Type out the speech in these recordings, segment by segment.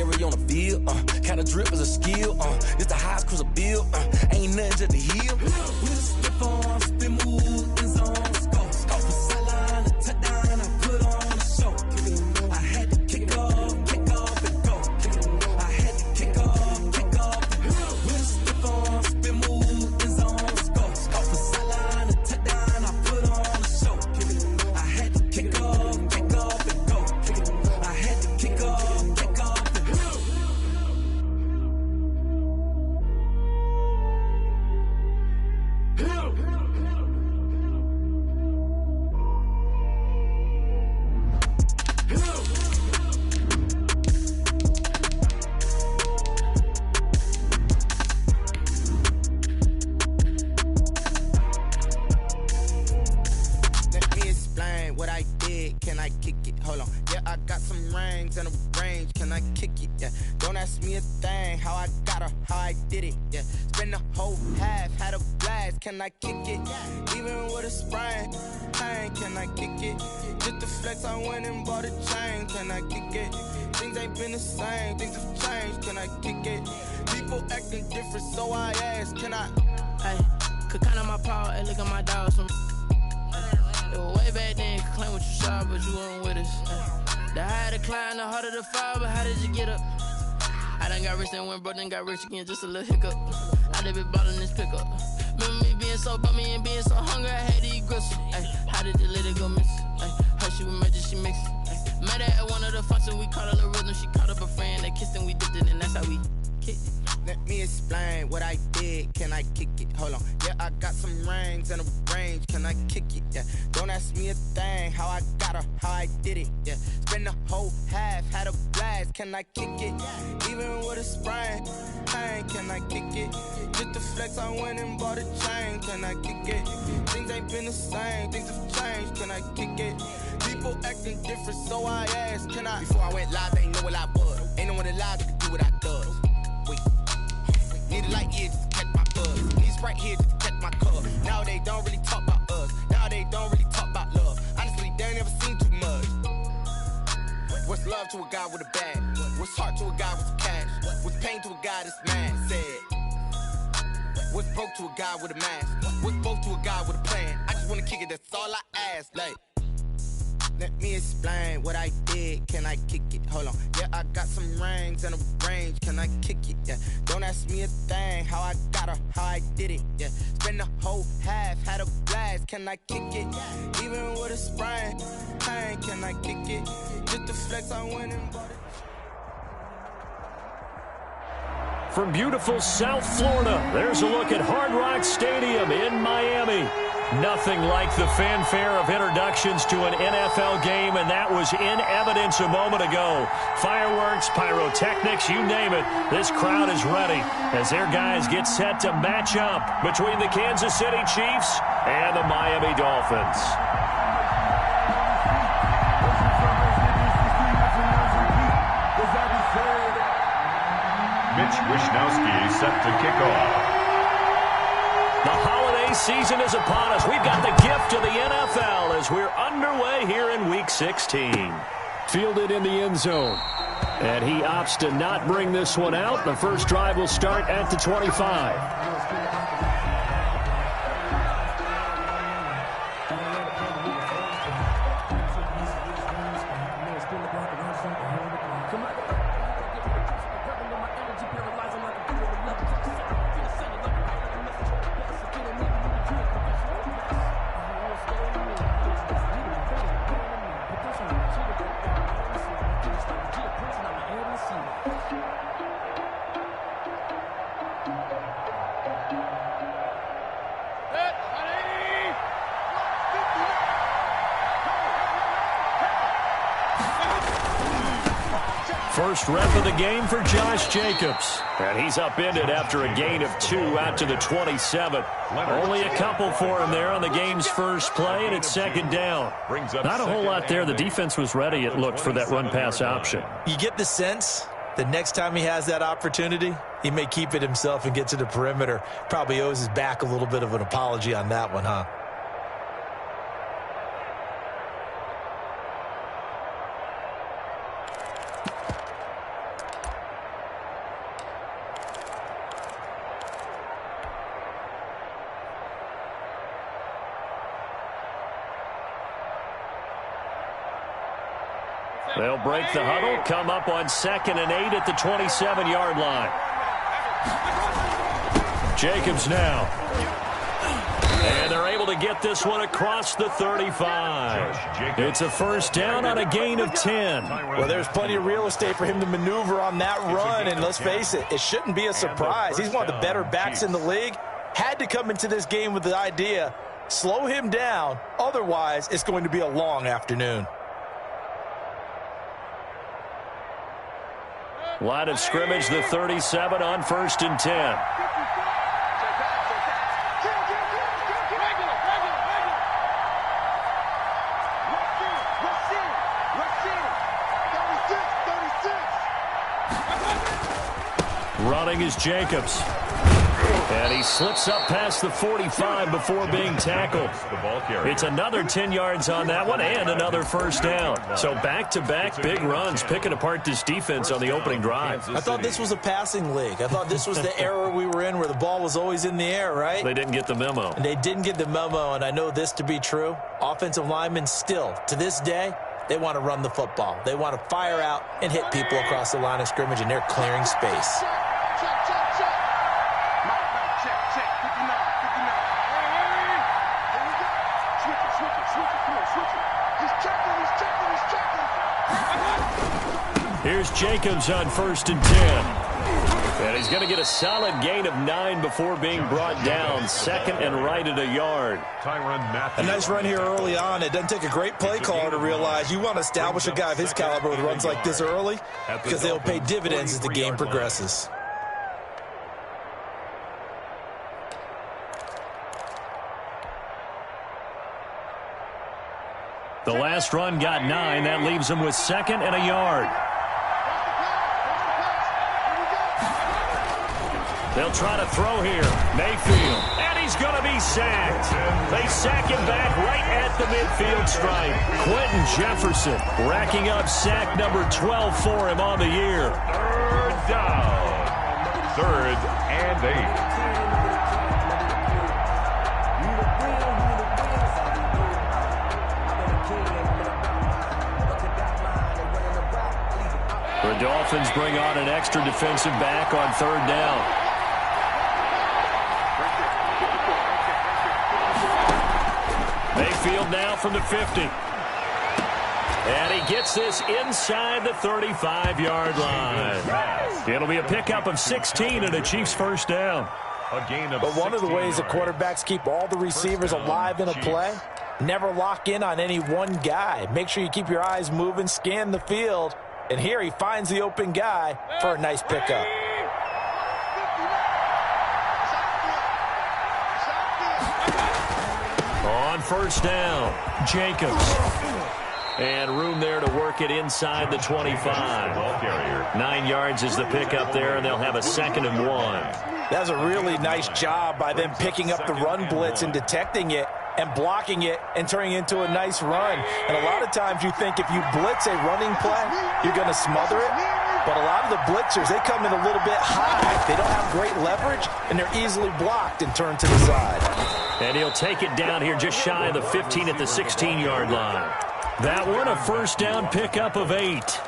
scary on the field. Kinda drip is a skill. It's the highest cruise a bill. Ain't nothing just to heal. We just slip on, spin move, in zone, scope. Scope for sideline, a touchdown, I put on the show. I had to kick off and go. I had to kick off and go. We just slip on, spin move, in zone, scope. Scope for sideline, a touchdown, I put on the show. I had to kick off and go. I had to kick off and go. Let me explain what I did. Can I kick it? Hold on. Yeah, I got some rings and a range. Can I kick it? Yeah. Don't ask me a thing. How I got her, how I did it. Yeah. Spend the whole half, had a blast. Can I kick it? Even with a sprain. Pain, can I kick it? Just the flex, I went and bought a chain. Can I kick it? Things ain't been the same. Things have changed. Can I kick it? People acting different, so I ask. Can I? Hey, could count on my power, hey, look at my dogs. It was way back then, could claim what you saw, but you weren't with us. The higher the climb, the harder the fall, but how did you get up? I done got rich and went broke, then got rich again, just a little hiccup. I done been ballin' this pickup. Remember me being so bummy and being so hungry, I had to eat gristle. Ay, how did you let it go miss? Ay, her she was magic, she mixed. Met her at one of the functions, we caught a little rhythm, she caught up a friend, they kissed and we dipped it, and that's how we kicked it. Let me explain what I did. Can I kick it? Hold on. Yeah, I got some rings and a range. Can I kick it? Yeah. Don't ask me a thing. How I got her, how I did it. Yeah. Spend the whole half, had a blast. Can I kick it? Even with a sprain. Pain, can I kick it? Just the flex, I went and bought a chain. Can I kick it? Things ain't been the same. Things have changed. Can I kick it? People acting different, so I asked. Can I? Before I went live, they ain't know what I was. Ain't no one alive that could do what I does. Wait. Need a light year just to catch my buzz. Need Sprite here just to catch my cup. Now they don't really talk about us. Now they don't really talk about love. Honestly, they ain't never seen too much. What's love to a guy with a bag? What's heart to a guy with some cash? What's pain to a guy that's mad? Said. What's broke to a guy with a mask? What's both to a guy with a plan? I just wanna kick it, that's all I ask. Like, let me explain what I did. Can I kick it? Hold on. Yeah, I got some rings and a range. Can I kick it? Yeah. Don't ask me a thing. How I got her, how I did it. Yeah. Spend the whole half, had a blast. Can I kick it? Even with a sprain. Pain, can I kick it? Just the flex, I went and bought it. From beautiful South Florida, there's a look at Hard Rock Stadium in Miami. Nothing like the fanfare of introductions to an NFL game, and that was in evidence a moment ago. Fireworks, pyrotechnics, you name it. This crowd is ready as their guys get set to match up between the Kansas City Chiefs and the Miami Dolphins. Mitch Wishnowsky set to kick off. The holiday season is upon us. We've got the gift of the NFL as we're underway here in Week 16. Fielded in the end zone. And he opts to not bring this one out. The first drive will start at the 25. First rep of the game for Josh Jacobs. And he's upended after a gain of 2 out to the 27. Only a couple for him there on the game's first play, and it's second down. Not a whole lot there. The defense was ready, it looked, for that run-pass option. You get the sense that next time he has that opportunity, he may keep it himself and get to the perimeter. Probably owes his back a little bit of an apology on that one, huh? They'll break the huddle, come up on 2nd and 8 at the 27-yard line. Jacobs now. And they're able to get this one across the 35. It's a first down on a gain of 10. Well, there's plenty of real estate for him to maneuver on that run, and let's face it, it shouldn't be a surprise. He's one of the better backs in the league. Had to come into this game with the idea, slow him down, otherwise it's going to be a long afternoon. Line of scrimmage, the 37 on 1st and 10. Running is Jacobs. And he slips up past the 45 before being tackled. It's another 10 yards on that one and another first down. So back-to-back big runs, picking apart this defense on the opening drive. I thought this was a passing league. I thought this was the era we were in where the ball was always in the air, right? They didn't get the memo. And they didn't get the memo, and I know this to be true. Offensive linemen still, to this day, they want to run the football. They want to fire out and hit people across the line of scrimmage, and they're clearing space. Here's Jacobs on 1st and 10. And he's going to get a solid gain of 9 before being brought down. 2nd and right at a yard. A nice run here early on. It doesn't take a great play caller to realize you want to establish a guy of his caliber with runs like this early because they'll pay dividends as the game progresses. The last run got 9. That leaves him with 2nd and a yard. They'll try to throw here. Mayfield. And he's going to be sacked. They sack him back right at the midfield stripe. Quentin Jefferson racking up sack number 12 for him on the year. 3rd down. 3rd and 8. The Dolphins bring on an extra defensive back on 3rd down. Mayfield now from the 50. And he gets this inside the 35-yard line. It'll be a pickup of 16 and a Chiefs first down. But one of the ways the quarterbacks keep all the receivers alive in a play, never lock in on any one guy. Make sure you keep your eyes moving, scan the field. And here he finds the open guy for a nice pickup. On 1st down, Jacobs. And room there to work it inside the 25. 9 yards is the pickup there, and they'll have a 2nd and 1. That's a really nice job by them picking up the run blitz and detecting it and blocking it and turning it into a nice run. And a lot of times you think if you blitz a running play, you're going to smother it. But a lot of the blitzers, they come in a little bit high. They don't have great leverage, and they're easily blocked and turned to the side. And he'll take it down here just shy of the 15 at the 16-yard line. That one, a first down pickup of 8.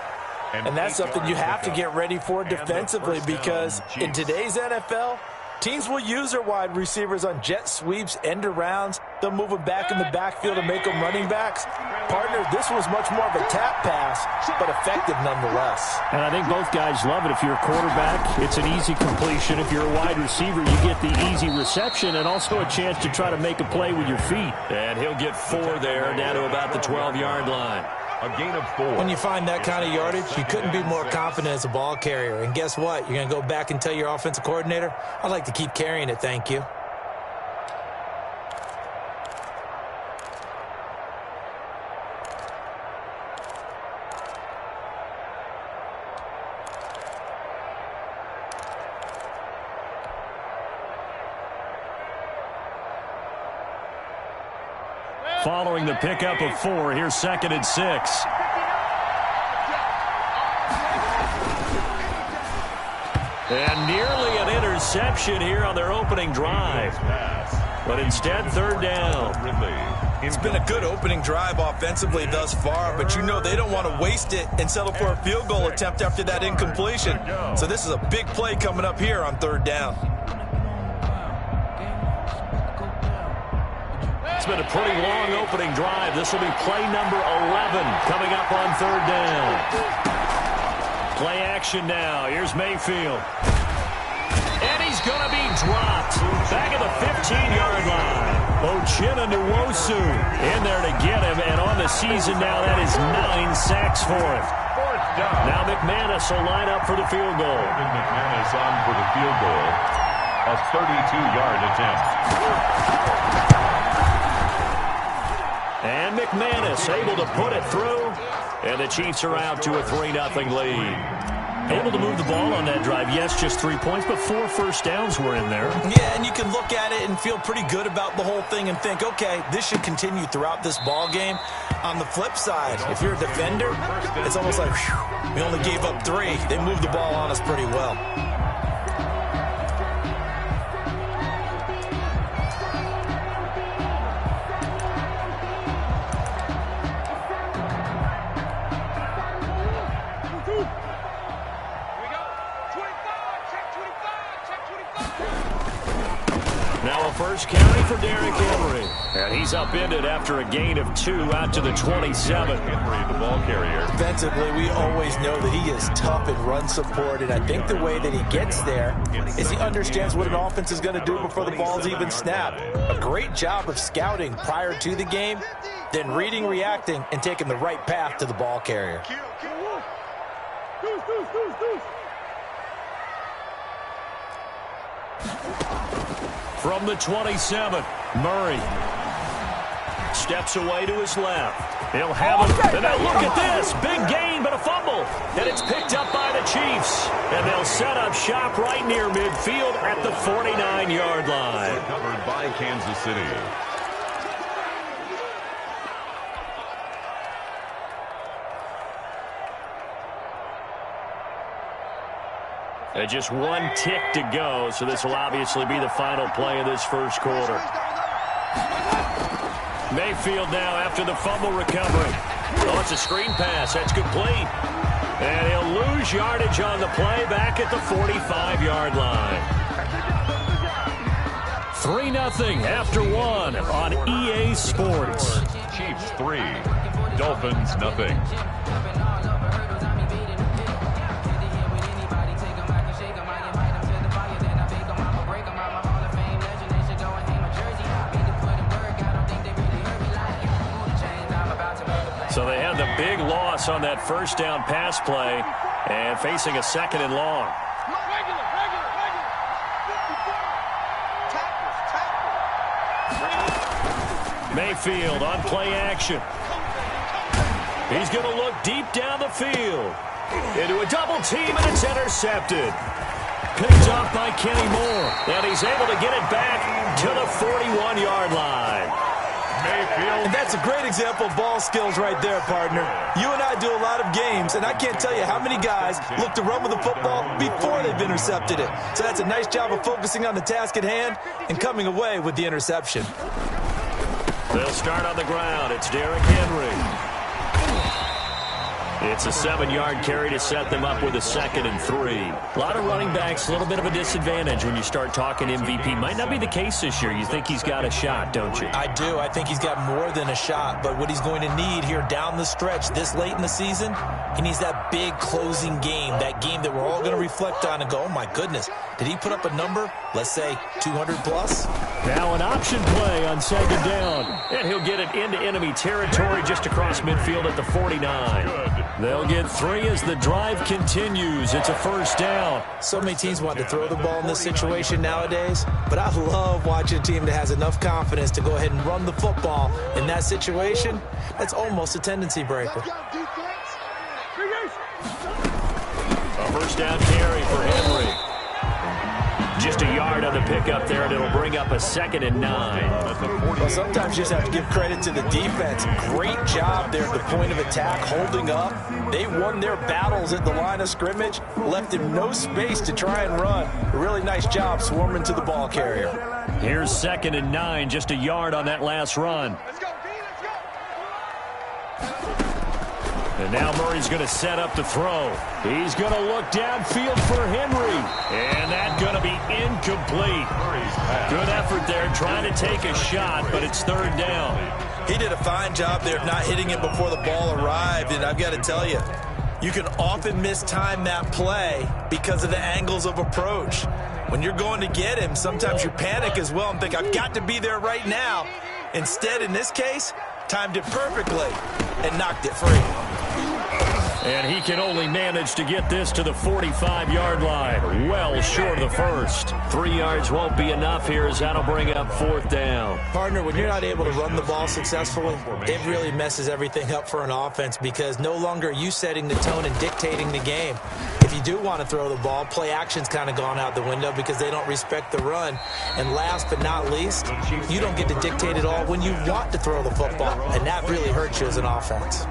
And that's something you have to get ready for defensively because in today's NFL, teams will use their wide receivers on jet sweeps, end arounds. They'll move them back in the backfield and make them running backs. Partner, this was much more of a tap pass, but effective nonetheless. And I think both guys love it. If you're a quarterback, it's an easy completion. If you're a wide receiver, you get the easy reception and also a chance to try to make a play with your feet. And he'll get 4 there, down to about the 12-yard line. A gain of 4. When you find that kind of yardage, you couldn't be more confident as a ball carrier. And guess what? You're going to go back and tell your offensive coordinator, I'd like to keep carrying it, thank you. Following the pickup of 4, here's 2nd and 6. And nearly an interception. interception here on their opening drive. But instead, third down. It's been a good opening drive offensively thus far, but you know they don't want to waste it and settle for a field goal attempt after that incompletion. So this is a big play coming up here on third down. It's been a pretty long opening drive. This will be play number 11 coming up on third down. Play action now. Here's Mayfield. And he's going to be dropped back at the 15-yard line. Ochena Nwosu in there to get him, and on the season now, that is 9 sacks for him. Now McManus will line up for the field goal. McManus on for the field goal. A 32-yard attempt. And McManus able to put it through, and the Chiefs are out to a 3-0 lead. Able to move the ball on that drive. Yes, just 3 points, but 4 first downs were in there. Yeah, and you can look at it and feel pretty good about the whole thing and think, okay, this should continue throughout this ball game. On the flip side, if you're a defender, it's almost like, whew, we only gave up 3. They moved the ball on us pretty well. First carry for Derrick Henry. And he's upended after a gain of 2 out to the 27. Henry, the ball carrier. Defensively, we always know that he is tough in run support, and I think the way that he gets there is he understands what an offense is going to do before the ball's even snapped. A great job of scouting prior to the game, then reading, reacting, and taking the right path to the ball carrier. From the 27, Murray steps away to his left. He'll have it. And now look at this. Big gain, but a fumble. And it's picked up by the Chiefs. And they'll set up shop right near midfield at the 49-yard line. Covered by Kansas City. And just 1 tick to go, so this will obviously be the final play of this first quarter. Mayfield now after the fumble recovery. Oh, it's a screen pass. That's complete. And he'll lose yardage on the play back at the 45-yard line. 3-0 after 1 on EA Sports. Chiefs 3, Dolphins nothing. So they had the big loss on that first down pass play and facing a 2nd and long. Mayfield on play action. He's going to look deep down the field. Into a double team, and it's intercepted. Picked off by Kenny Moore. And he's able to get it back to the 41-yard line. And that's a great example of ball skills right there, partner. You and I do a lot of games, and I can't tell you how many guys look to run with the football before they've intercepted it. So that's a nice job of focusing on the task at hand and coming away with the interception. They'll start on the ground. It's Derrick Henry. It's a 7-yard carry to set them up with a 2nd and 3. A lot of running backs, a little bit of a disadvantage when you start talking MVP. Might not be the case this year. You think he's got a shot, don't you? I do. I think he's got more than a shot. But what he's going to need here down the stretch this late in the season, he needs that big closing game, that game that we're all going to reflect on and go, oh, my goodness, did he put up a number, let's say 200 plus? Now an option play on 2nd down. And he'll get it into enemy territory just across midfield at the 49. They'll get 3 as the drive continues. It's a 1st down. So many teams want to throw the ball in this situation nowadays, but I love watching a team that has enough confidence to go ahead and run the football in that situation. That's almost a tendency breaker. A 1st down carry for Henry. Just a yard on the pickup there, and it'll bring up a 2nd and 9. Well, sometimes you just have to give credit to the defense. Great job there at the point of attack, holding up. They won their battles at the line of scrimmage, left him no space to try and run. A really nice job swarming to the ball carrier. Here's 2nd and 9, just a yard on that last run. And now Murray's going to set up the throw. He's going to look downfield for Henry. And that's going to be incomplete. Good effort there trying to take a shot, but it's 3rd down. He did a fine job there of not hitting it before the ball arrived. And I've got to tell you, you can often mistime that play because of the angles of approach. When you're going to get him, sometimes you panic as well and think, I've got to be there right now. Instead, in this case, timed it perfectly and knocked it free. And he can only manage to get this to the 45-yard line. Well short of the first. 3 yards won't be enough here as that'll bring up 4th down. Partner, when you're not able to run the ball successfully, it really messes everything up for an offense because no longer are you setting the tone and dictating the game. If you do want to throw the ball, play action's kind of gone out the window because they don't respect the run. And last but not least, you don't get to dictate it all when you want to throw the football. And that really hurts you as an offense.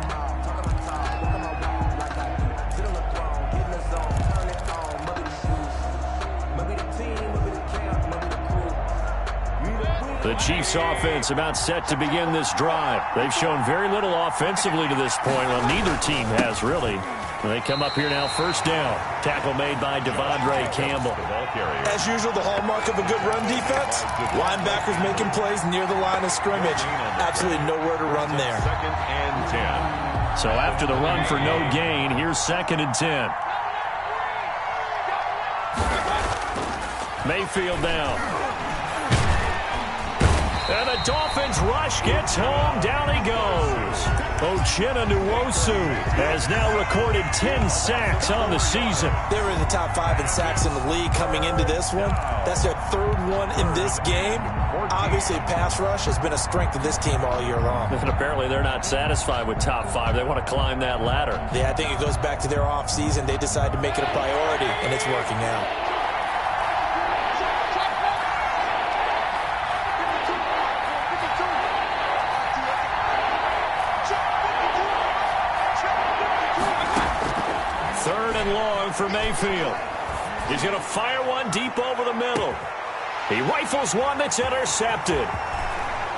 The Chiefs offense about set to begin this drive. They've shown very little offensively to this point. Well, neither team has really. They come up here now, 1st down. Tackle made by Devondre Campbell. As usual, the hallmark of a good run defense, linebackers making plays near the line of scrimmage. Absolutely nowhere to run there. 2nd and 10. So after the run for no gain, here's 2nd and 10. Mayfield down. And the Dolphins rush gets home. Down he goes. Uchenna Nwosu has now recorded 10 sacks on the season. They're in the top 5 in sacks in the league coming into this one. That's their 3rd one in this game. Obviously, pass rush has been a strength of this team all year long. And apparently they're not satisfied with top 5. They want to climb that ladder. Yeah, I think it goes back to their offseason. They decided to make it a priority, and it's working out. For Mayfield. He's going to fire one deep over the middle. He rifles one that's intercepted.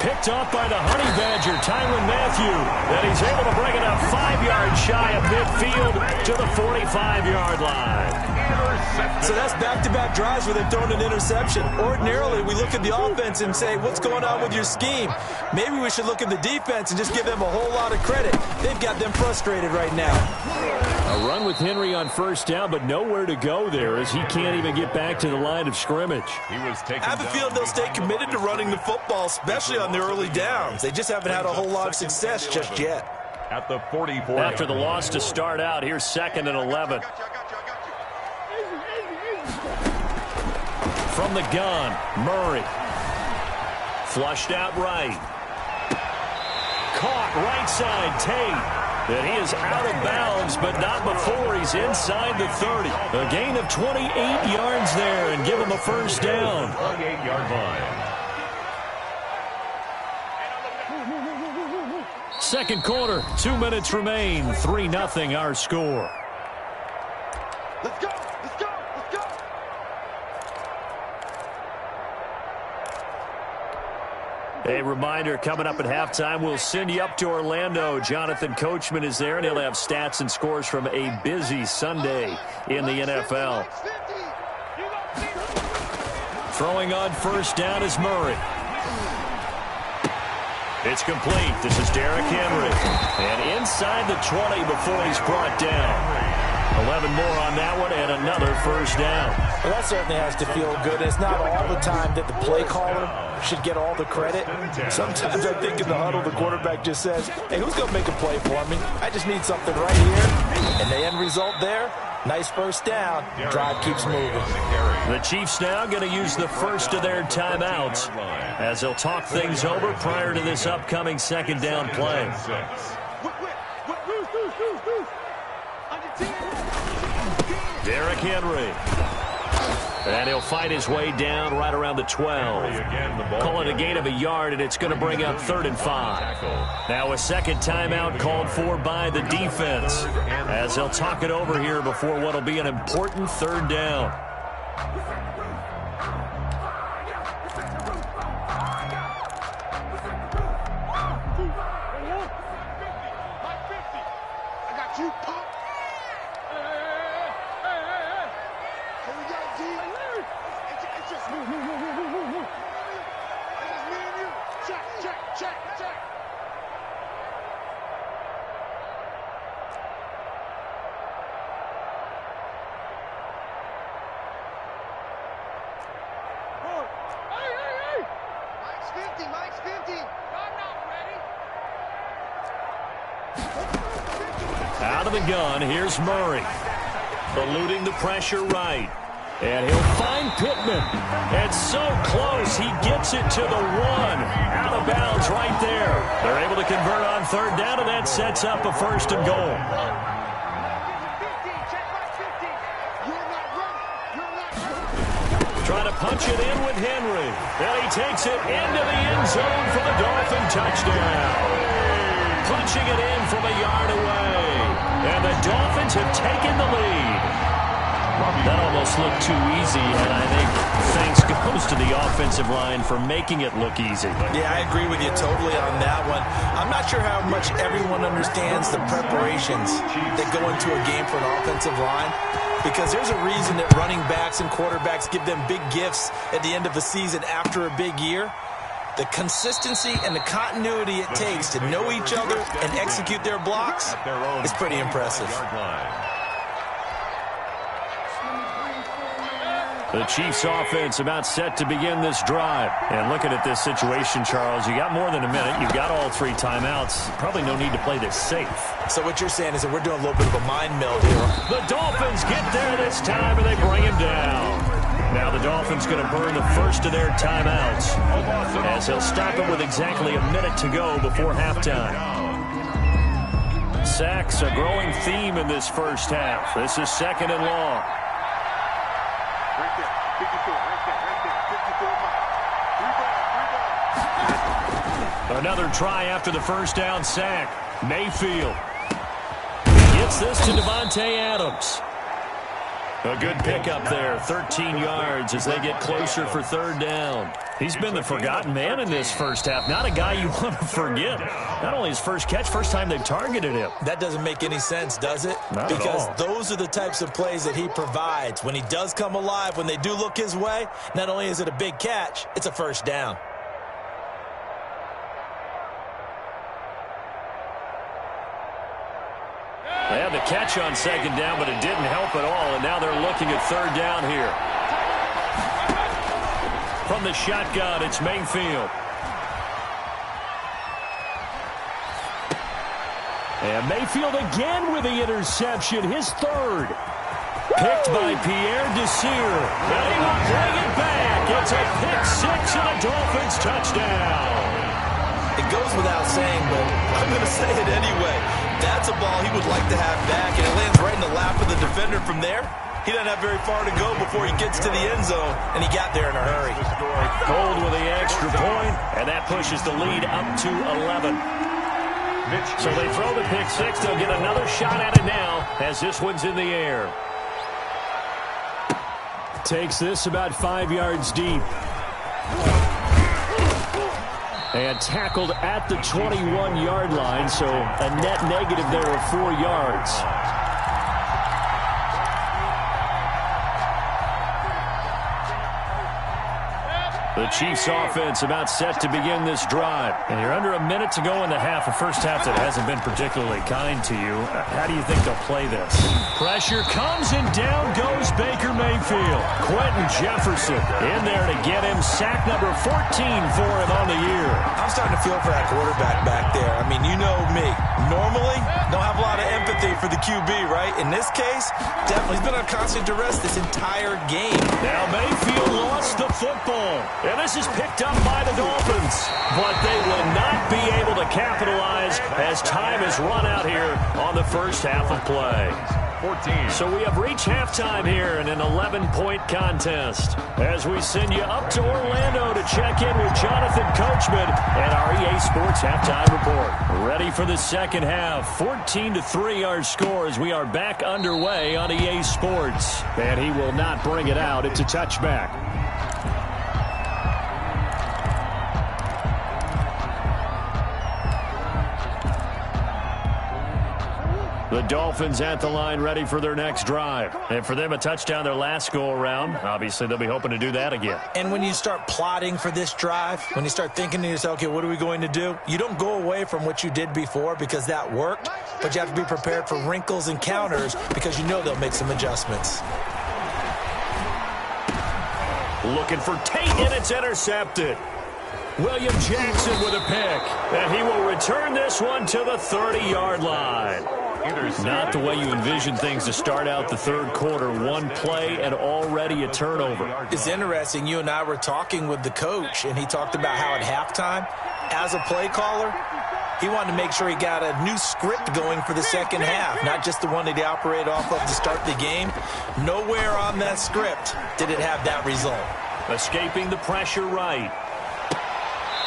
Picked off by the Honey Badger, Tyrann Mathieu. And he's able to bring it up 5 yards shy of midfield to the 45-yard line. So that's back-to-back drives where they've thrown an interception. Ordinarily, we look at the offense and say, what's going on with your scheme? Maybe we should look at the defense and just give them a whole lot of credit. They've got them frustrated right now. A run with Henry on 1st down, but nowhere to go there as he can't even get back to the line of scrimmage. He was taken I have a feeling they'll stay committed to running the football, especially on the early downs. They just haven't had a whole lot of success just yet. At the 44. After the loss to start out, here's 2nd and 11. From the gun, Murray. Flushed out right. Caught right side, Tate. And he is out of bounds, but not before he's inside the 30. A gain of 28 yards there and give him a 1st down. 28-yard line. 2nd quarter, 2 minutes remain. 3-0 our score. Let's go. Let's go. Let's go. A reminder, coming up at halftime, we'll send you up to Orlando. Jonathan Coachman is there, and he'll have stats and scores from a busy Sunday in the NFL. Throwing on 1st down is Murray. It's complete. This is Derrick Henry. And inside the 20 before he's brought down. 11 more on that one, and another 1st down. Well, that certainly has to feel good. It's not all the time that the play caller should get all the credit. Sometimes I think in the huddle, the quarterback just says, hey, who's going to make a play for me? I just need something right here. And the end result there, nice 1st down. Drive keeps moving. The Chiefs now going to use the first of their timeouts as they'll talk things over prior to this upcoming 2nd down play. Derrick Henry. And he'll fight his way down right around the 12. Call it a gain of a yard, and it's going to bring up 3rd and 5. Now a second timeout called for by the defense, as they'll talk it over here before what will be an important 3rd down. Out of the gun, here's Murray. Eluding the pressure right. And he'll find Pittman. And so close, he gets it to the 1. Out of bounds right there. They're able to convert on 3rd down, and that sets up a 1st and goal. Trying to punch it in with Henry. And he takes it into the end zone for the Dolphin touchdown. Punching it in from a yard away. And the Dolphins have taken the lead. That almost looked too easy, and I think thanks goes to the offensive line for making it look easy. Yeah, I agree with you totally on that one. I'm not sure how much everyone understands the preparations that go into a game for an offensive line, because there's a reason that running backs and quarterbacks give them big gifts at the end of the season after a big year. The consistency and the continuity it takes to know each other and execute their blocks is pretty impressive. The Chiefs offense about set to begin this drive. And looking at this situation, Charles, you got more than a minute. You've got all 3 timeouts. Probably no need to play this safe. So what you're saying is that we're doing a little bit of a mind meld here. The Dolphins get there this time, and they bring him down. Now the Dolphins going to burn the first of their timeouts, as they'll stop it with exactly a minute to go before halftime. Sacks, a growing theme in this first half. This is 2nd and long. Another try after the first down sack. Mayfield gets this to Devontae Adams. A good pickup there, 13 yards as they get closer for 3rd down. He's been the forgotten man in this first half. Not a guy you want to forget. Not only his first catch, first time they've targeted him. That doesn't make any sense, does it? Not because at all. Those are the types of plays that he provides. When he does come alive, when they do look his way, not only is it a big catch, it's a first down. They had the catch on 2nd down, but it didn't help at all, and now they're looking at 3rd down here. From the shotgun, it's Mayfield. And Mayfield again with the interception, his 3rd. Picked by Pierre Desir. And he will bring it back. It's a pick-6 and a Dolphins touchdown. It goes without saying, but I'm going to say it anyway. That's a ball he would like to have back, and it lands right in the lap of the defender from there. He doesn't have very far to go before he gets to the end zone, and he got there in a hurry. Hold with the extra point, and that pushes the lead up to 11. So they throw the pick-6. They'll get another shot at it now as this one's in the air. Takes this about 5 yards deep. And tackled at the 21-yard line, so a net negative there of 4 yards. The Chiefs offense about set to begin this drive. And you're under a minute to go in the half. A first half that hasn't been particularly kind to you. How do you think they'll play this? Pressure comes and down goes Baker Mayfield. Quentin Jefferson in there to get him. Sack number 14 for him on the year. I'm starting to feel for that quarterback back there. I mean, you know me. Normally, don't have a lot of empathy for the QB, right? In this case, definitely he's been on constant duress this entire game. Now Mayfield lost the football. And this is picked up by the Dolphins. But they will not be able to capitalize as time has run out here on the first half of play. 14. So we have reached halftime here in an 11-point contest. As we send you up to Orlando to check in with Jonathan Coachman and our EA Sports Halftime Report. Ready for the second half. 14-3 our score as we are back underway on EA Sports. And he will not bring it out. It's a touchback. The Dolphins at the line ready for their next drive. And for them, a touchdown their last go-around. Obviously, they'll be hoping to do that again. And when you start plotting for this drive, when you start thinking to yourself, okay, what are we going to do? You don't go away from what you did before because that worked, but you have to be prepared for wrinkles and counters because you know they'll make some adjustments. Looking for Tate, and it's intercepted. William Jackson with a pick. And he will return this one to the 30-yard line. Not the way you envision things to start out the third quarter. One play and already a turnover. It's interesting. You and I were talking with the coach, and he talked about how at halftime, as a play caller, he wanted to make sure he got a new script going for the second half, not just the one that he operated off of to start the game. Nowhere on that script did it have that result. Escaping the pressure right.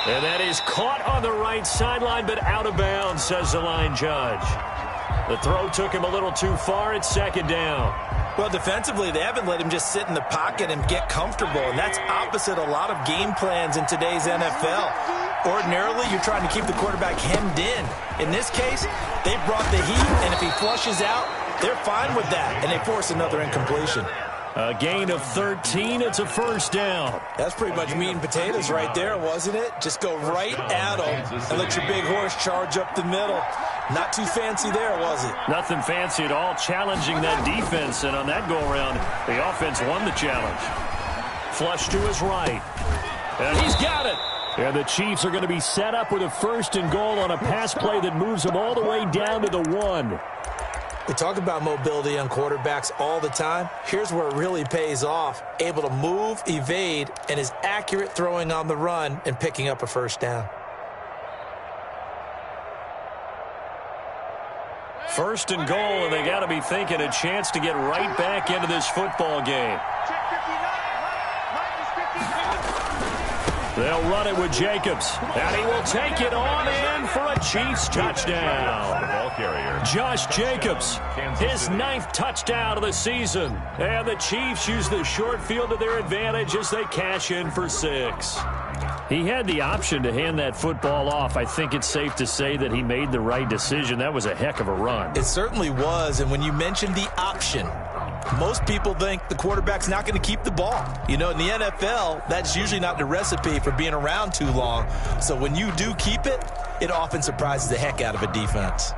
And that is caught on the right sideline, but out of bounds, says the line judge. The throw took him a little too far. It's second down. Well, defensively, they haven't let him just sit in the pocket and get comfortable, and that's opposite a lot of game plans in today's NFL. Ordinarily, you're trying to keep the quarterback hemmed in. In this case, they brought the heat, and if he flushes out, they're fine with that, and they force another incompletion. A gain of 13. It's a first down. That's pretty much meat and potatoes right there, wasn't it? Just go right at him and let your big horse charge up the middle. Not too fancy there, was it? Nothing fancy at all, challenging that defense. And on that go-around, the offense won the challenge. Flush to his right. And he's got it. And the Chiefs are going to be set up with a first and goal on a pass play that moves them all the way down to the 1. We talk about mobility on quarterbacks all the time. Here's where it really pays off. Able to move, evade, and is accurate throwing on the run and picking up a first down. First and goal, and they got to be thinking a chance to get right back into this football game. They'll run it with Jacobs, and he will take it on in for a Chiefs touchdown. Josh Jacobs, his 9th touchdown of the season. And the Chiefs use the short field to their advantage as they cash in for 6. He had the option to hand that football off. I think it's safe to say that he made the right decision. That was a heck of a run. It certainly was, and when you mentioned the option, most people think the quarterback's not going to keep the ball. You know, in the NFL, that's usually not the recipe for being around too long. So when you do keep it, it often surprises the heck out of a defense.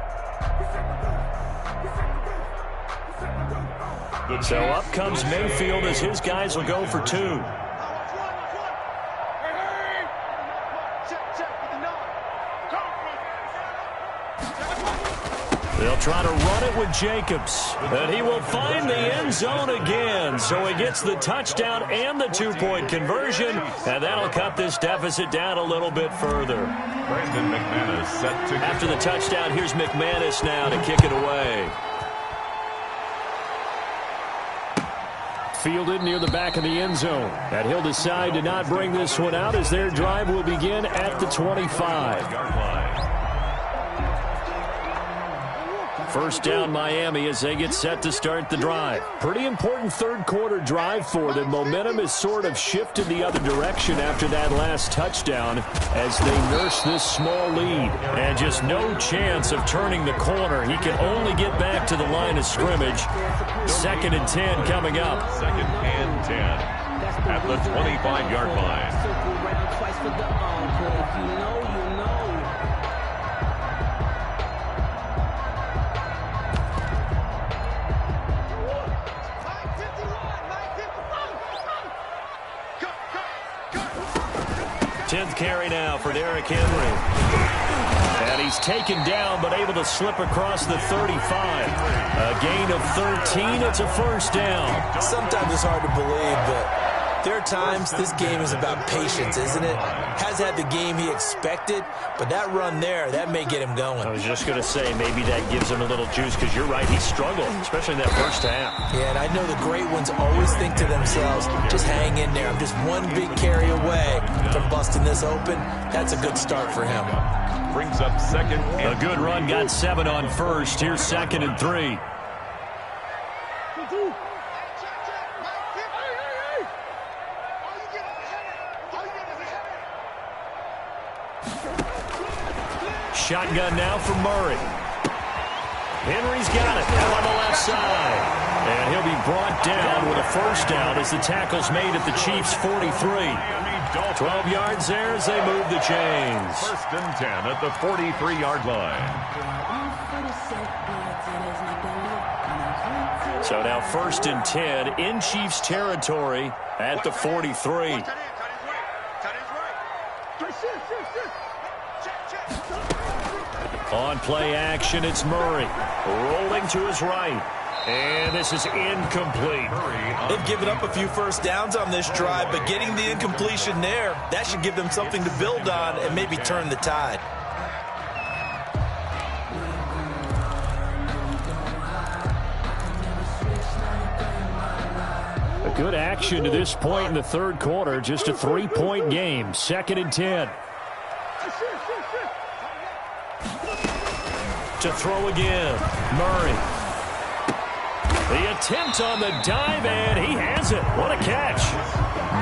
So up comes Mayfield as his guys will go for 2. They'll try to run it with Jacobs. And he will find the end zone again. So he gets the touchdown and the 2-point conversion. And that'll cut this deficit down a little bit further. Brandon McManus set to After the touchdown, here's McManus now to kick it away. Fielded near the back of the end zone. And he'll decide to not bring this one out as their drive will begin at the 25. First down Miami as they get set to start the drive. Pretty important third quarter drive for them. Momentum has sort of shifted the other direction after that last touchdown as they nurse this small lead. And just no chance of turning the corner. He can only get back to the line of scrimmage. 2nd and 10 coming up. 2nd and 10 at the 25-yard line. Tenth carry now for Derrick Henry. And he's taken down but able to slip across the 35. A gain of 13. It's a first down. Sometimes it's hard to believe, but There are times this game is about patience, isn't it? Has had the game he expected, but that run there, that may get him going. I was just going to say, maybe that gives him a little juice, because you're right, he struggled, especially in that first half. Yeah, and I know the great ones always think to themselves, just hang in there. I'm just one big carry away from busting this open. That's a good start for him. Brings up second. A good run, got 7 on first. Here's 2nd and 3. Shotgun now for Murray. Henry's got it out on the left side. And he'll be brought down with a first down as the tackle's made at the Chiefs' 43. 12 yards there as they move the chains. 1st and 10 at the 43-yard line. So now 1st and 10 in Chiefs territory at the 43. On play action, it's Murray. Rolling to his right. And this is incomplete. They've given up a few first downs on this drive, but getting the incompletion there, that should give them something to build on and maybe turn the tide. A good action to this point in the third quarter. Just a 3-point game. 2nd and 10. To throw again. Murray. The attempt on the dive, and he has it. What a catch.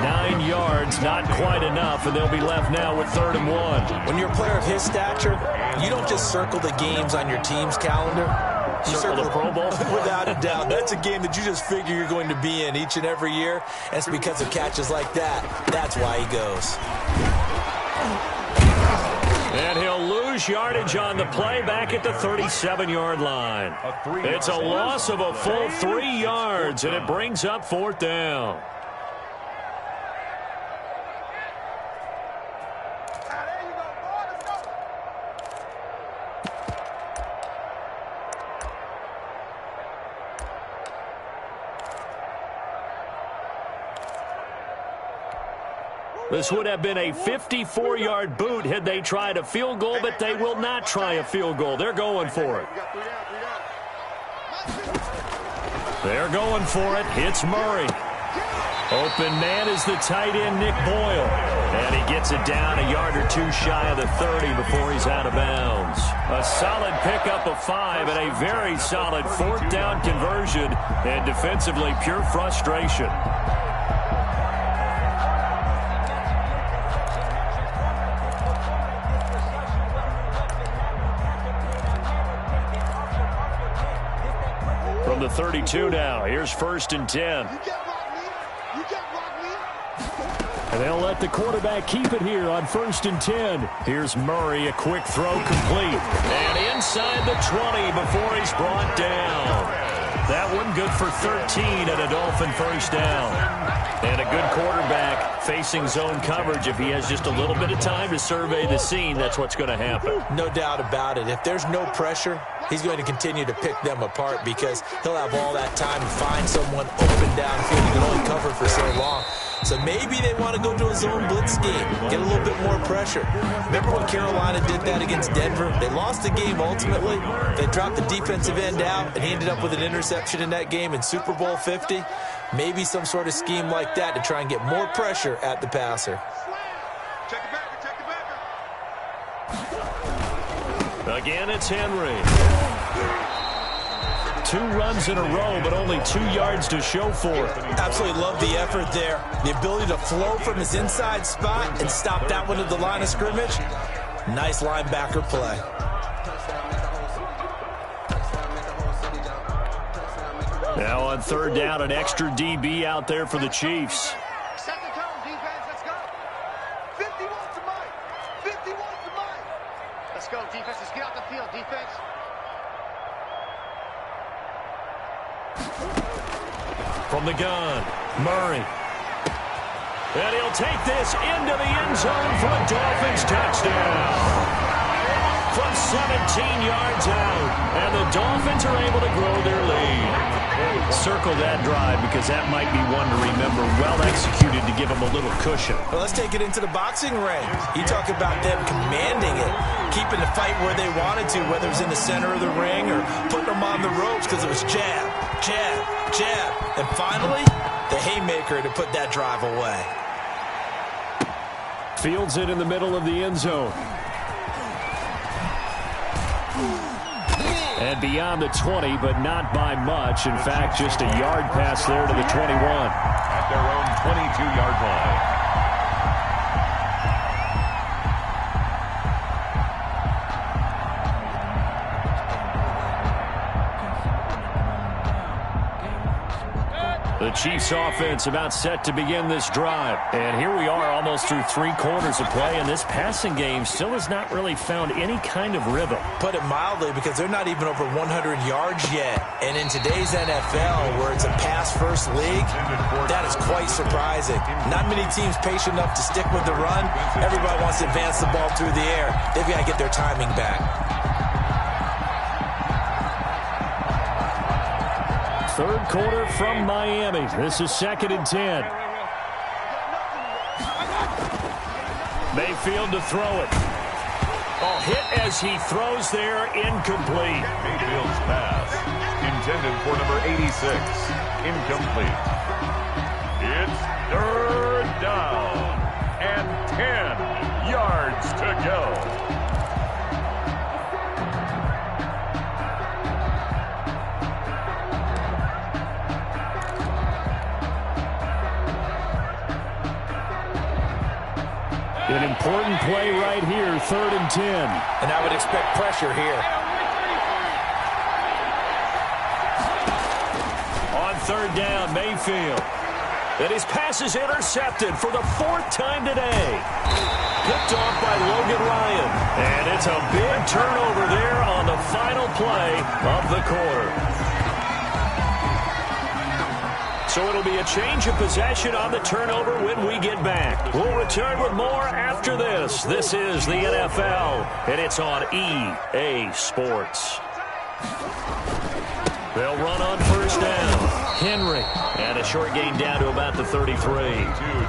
9 yards, not quite enough, and they'll be left now with 3rd and 1. When you're a player of his stature, you don't just circle the games on your team's calendar. You circle the Pro Bowl? Without a doubt. That's a game that you just figure you're going to be in each and every year. And it's because of catches like that. That's why he goes. And he'll lose yardage on the play back at the 37-yard line. It's a loss of a full 3 yards, and it brings up 4th down. This would have been a 54-yard boot had they tried a field goal, but they will not try a field goal. They're going for it. They're going for it. It's Murray. Open man is the tight end, Nick Boyle. And he gets it down a yard or 2 shy of the 30 before he's out of bounds. A solid pickup of 5 and a very solid 4th down conversion. And defensively, pure frustration. From the 32 now, here's 1st and 10. And they'll let the quarterback keep it here on 1st and 10. Here's Murray, a quick throw complete. And inside the 20 before he's brought down. That one good for 13 and a Dolphin first down. And a good quarterback facing zone coverage. If he has just a little bit of time to survey the scene, that's what's going to happen. No doubt about it. If there's no pressure, he's going to continue to pick them apart because he'll have all that time to find someone open downfield. He can only cover for so long. So maybe they want to go to a zone blitz scheme, get a little bit more pressure. Remember when Carolina did that against Denver? They lost the game ultimately. They dropped the defensive end out, and he ended up with an interception in that game in Super Bowl 50. Maybe some sort of scheme like that to try and get more pressure at the passer. Again, it's Henry. 2 runs in a row, but only 2 yards to show for it. Absolutely love the effort there. The ability to flow from his inside spot and stop that one at the line of scrimmage. Nice linebacker play. Now on 3rd down, an extra DB out there for the Chiefs. Set the tone, defense. Let's go. 51 to Mike. 51 to Mike. Let's go, defense. Let's get out the field, defense. From the gun, Murray. And he'll take this into the end zone for a Dolphins touchdown. From 17 yards out, and the Dolphins are able to grow their lead. Circle that drive because that might be one to remember. Well executed to give them a little cushion. Well, let's take it into the boxing ring. You talk about them commanding it, keeping the fight where they wanted to, whether it was in the center of the ring or putting them on the ropes because it was jab, jab, jab. And finally, the haymaker to put that drive away. Fields it in the middle of the end zone. And beyond the 20, but not by much. In fact, just a yard pass there to the 21. At their own 22-yard line. The Chiefs offense about set to begin this drive. And here we are almost through 3 quarters of play, and this passing game still has not really found any kind of rhythm. Put it mildly, because they're not even over 100 yards yet. And in today's NFL, where it's a pass-first league, that is quite surprising. Not many teams patient enough to stick with the run. Everybody wants to advance the ball through the air. They've got to get their timing back. Third quarter from Miami. This is 2nd and 10. Mayfield to throw it. Oh, hit as he throws there, incomplete. Mayfield's pass, intended for number 86, incomplete. It's 3rd down and 10 yards to go. An important play right here, 3rd and 10. And I would expect pressure here. On 3rd down, Mayfield. And his pass is intercepted for the 4th time today. Picked off by Logan Ryan. And it's a big turnover there on the final play of the quarter. So it'll be a change of possession on the turnover when we get back. We'll return with more after this. This is the NFL, and it's on EA Sports. They'll run on 1st down. Henry. And a short gain down to about the 33.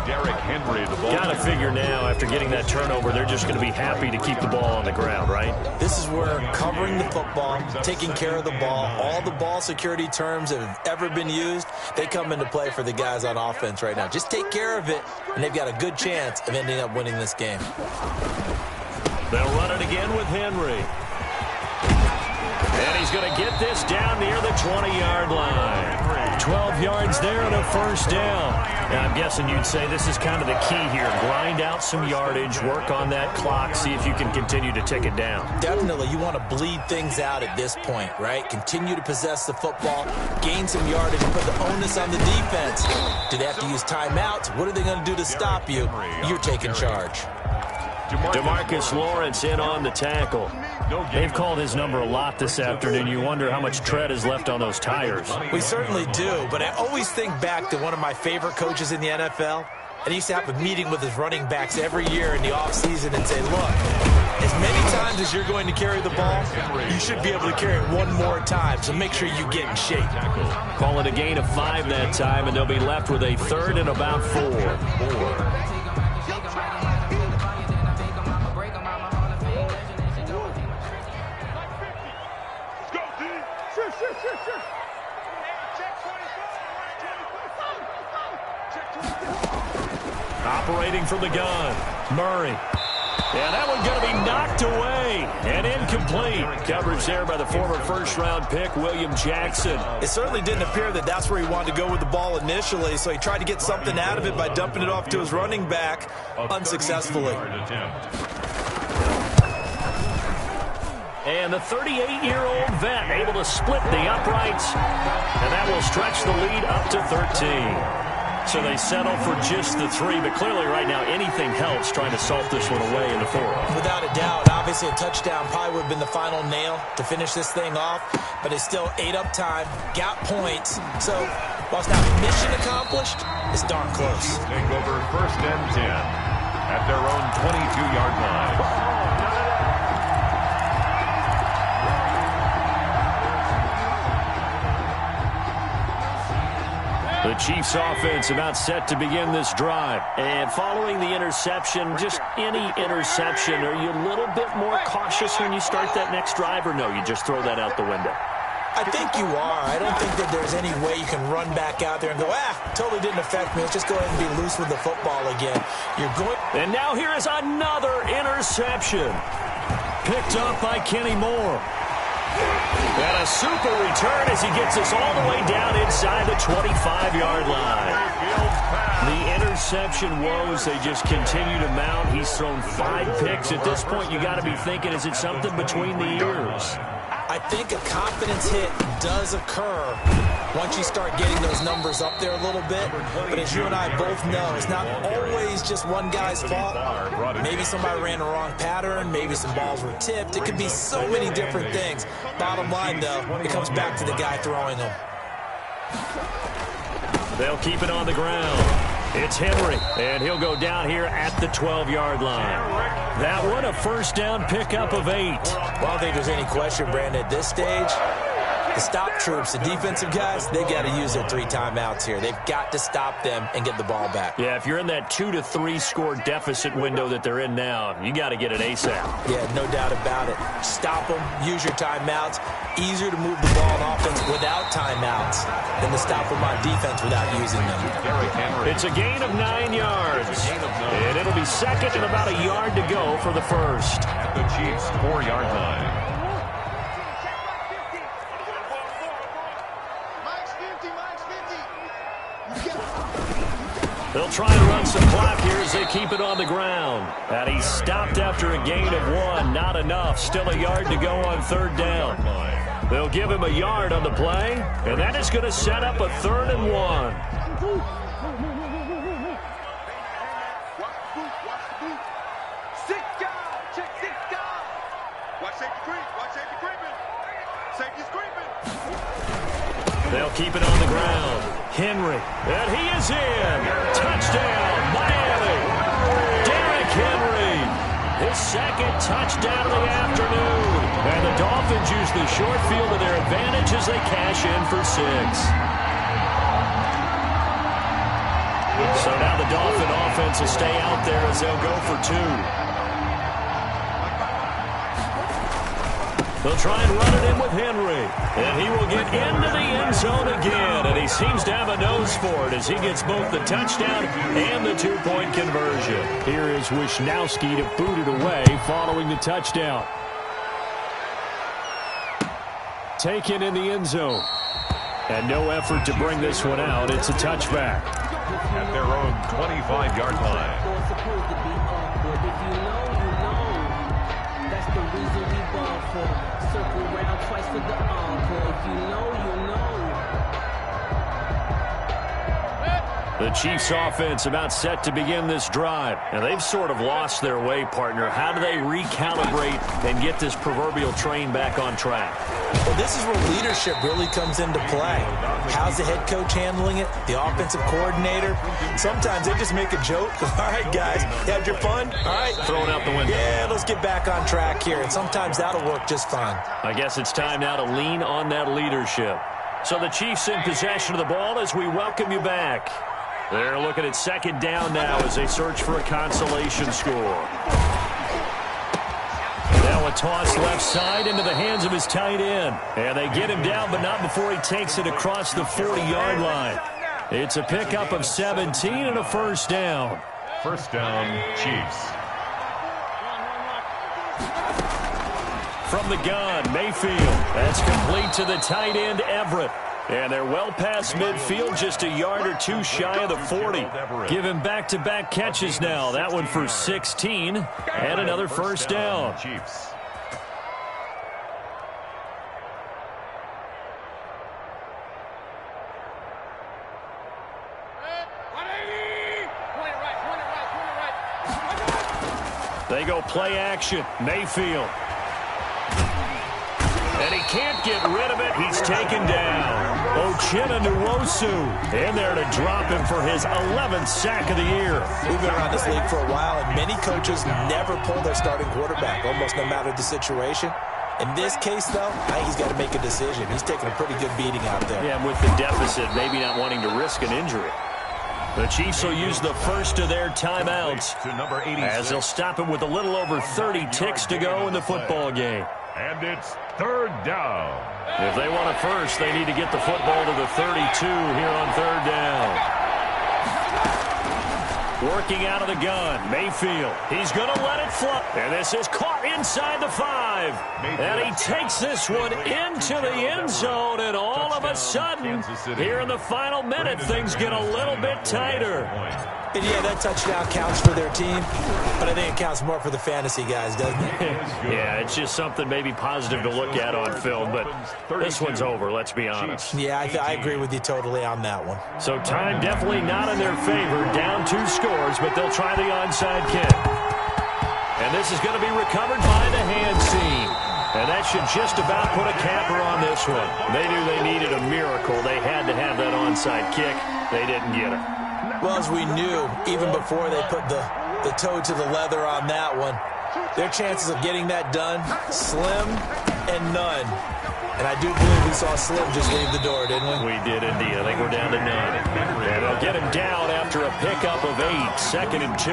Derrick Henry, the ball. Got to figure now, after getting that turnover, they're just going to be happy to keep the ball on the ground, right? This is where covering the football, taking care of the ball, all the ball security terms that have ever been used, they come into play for the guys on offense right now. Just take care of it, and they've got a good chance of ending up winning this game. They'll run it again with Henry. And he's going to get this down near the 20-yard line. 12 yards there and a 1st down. Now, I'm guessing you'd say this is kind of the key here. Grind out some yardage, work on that clock, see if you can continue to tick it down. Definitely. You want to bleed things out at this point, right? Continue to possess the football, gain some yardage, put the onus on the defense. Do they have to use timeouts? What are they going to do to stop you? You're taking charge. DeMarcus Lawrence in on the tackle. They've called his number a lot this afternoon. You wonder how much tread is left on those tires. We certainly do, but I always think back to one of my favorite coaches in the NFL. And he used to have a meeting with his running backs every year in the offseason and say, look, as many times as you're going to carry the ball, you should be able to carry it one more time, so make sure you get in shape. Call it a gain of 5 that time, and they'll be left with a 3rd and about 4. Operating from the gun, Murray. And that one going to be knocked away and incomplete. Coverage there by the former 1st-round pick, William Jackson. It certainly didn't appear that that's where he wanted to go with the ball initially, so he tried to get something out of it by dumping it off to his running back unsuccessfully. And the 38-year-old vet able to split the uprights, and that will stretch the lead up to 13. So they settle for just the 3, but clearly right now anything helps trying to salt this one away in the 4th. Without a doubt, obviously a touchdown probably would have been the final nail to finish this thing off, but it's still ate up time, got points. So while it's not mission accomplished, it's darn close. Take over 1st and 10 at their own 22-yard line. Chiefs offense about set to begin this drive. And following the interception, just any interception, are you a little bit more cautious when you start that next drive, or no, you just throw that out the window? I think you are. I don't think that there's any way you can run back out there and go, totally didn't affect me. Let's just go ahead and be loose with the football again. And now here is another interception. Picked up by Kenny Moore. And a super return as he gets us all the way down inside the 25-yard line. The interception woes, they just continue to mount. He's thrown 5 picks. At this point, you got to be thinking, is it something between the ears? I think a confidence hit does occur once you start getting those numbers up there a little bit. But as you and I both know, it's not always just one guy's fault. Maybe somebody ran the wrong pattern. Maybe some balls were tipped. It could be so many different things. Bottom line, though, it comes back to the guy throwing them. They'll keep it on the ground. It's Henry, and he'll go down here at the 12-yard line. That one, a first down pickup of 8. Well, I don't think there's any question, Brandon, at this stage, the stop troops, the defensive guys, they've got to use their 3 timeouts here. They've got to stop them and get the ball back. Yeah, if you're in that 2 to 3 score deficit window that they're in now, you got to get it ASAP. Yeah, no doubt about it. Stop them, use your timeouts. Easier to move the ball on offense without timeouts than to stop them on defense without using them. It's a gain of 9 yards. And it'll be second and about a yard to go for the first. At the Chiefs' 4-yard line. They'll try and run some clock here as they keep it on the ground. And he stopped after a gain of 1. Not enough. Still a yard to go on 3rd down. They'll give him a yard on the play, and that is going to set up a 3rd and 1. They'll keep it on the ground. Henry, and he is in. Touchdown, Miami. Derrick Henry, his 2nd touchdown of the afternoon. And the Dolphins use the short field to their advantage as they cash in for 6. So now the Dolphin offense will stay out there as they'll go for 2. They'll try and run it in with Henry. And he will get into the end zone again. And he seems to have a nose for it as he gets both the touchdown and the 2-point conversion. Here is Wisnowski to boot it away following the touchdown. Taken in the end zone. And no effort to bring this one out. It's a touchback. At their own 25-yard line. That's the reason we ball for. Circle round twice for the encore. If you know, you know. The Chiefs offense about set to begin this drive. And they've sort of lost their way, partner. How do they recalibrate and get this proverbial train back on track? Well, this is where leadership really comes into play. How's the head coach handling it? The offensive coordinator? Sometimes they just make a joke. All right, guys, you had your fun? All right. Throw it out the window. Yeah, let's get back on track here. And sometimes that'll work just fine. I guess it's time now to lean on that leadership. So the Chiefs in possession of the ball as we welcome you back. They're looking at 2nd down now as they search for a consolation score. Now a toss left side into the hands of his tight end. And they get him down, but not before he takes it across the 40-yard line. It's a pickup of 17 and a first down. First down, Chiefs. From the gun, Mayfield. That's complete to the tight end, Everett. And they're well past midfield, just a yard or 2 shy of the 40. Give him back-to-back catches now. That one for 16 and another first down. Chiefs. They go play action. Mayfield. And he can't get rid of it. He's taken down. Uchenna Nwosu in there to drop him for his 11th sack of the year. We've been around this league for a while, and many coaches never pull their starting quarterback, almost no matter the situation. In this case, though, I think he's got to make a decision. He's taking a pretty good beating out there. Yeah, and with the deficit, maybe not wanting to risk an injury. The Chiefs will use the first of their timeouts as they'll stop it with a little over 30 ticks to go in the football game. And it's third down. If they want a first, they need to get the football to the 32 here on third down. Working out of the gun, Mayfield. He's going to let it fly. And this is caught inside the 5. And he takes this one into the end zone. And all of a sudden, here in the final minute, things get a little bit tighter. And yeah, that touchdown counts for their team, but I think it counts more for the fantasy guys, doesn't it? Yeah, it's just something maybe positive to look at on film, but this one's over, let's be honest. Yeah, I agree with you totally on that one. So time definitely not in their favor. Down 2 scores, but they'll try the onside kick. And this is going to be recovered by the hands team. And that should just about put a capper on this one. They knew they needed a miracle. They had to have that onside kick. They didn't get it. Well, as we knew, even before they put the toe to the leather on that one, their chances of getting that done, slim and none. And I do believe we saw Slim just leave the door, didn't we? We did indeed. I think we're down to none. And they'll get him down after a pickup of 8, 2nd and 2.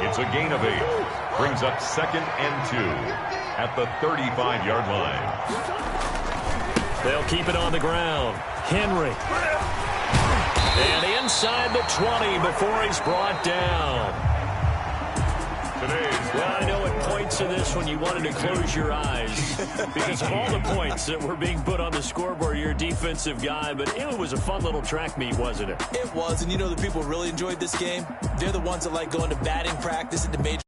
It's a gain of 8. Brings up 2nd and 2 at the 35-yard line. They'll keep it on the ground. Henry. And inside the 20 before he's brought down. Well, I know at points of this when you wanted to close your eyes because of all the points that were being put on the scoreboard. You're a defensive guy, but it was a fun little track meet, wasn't it? It was, and you know the people really enjoyed this game? They're the ones that like going to batting practice and to major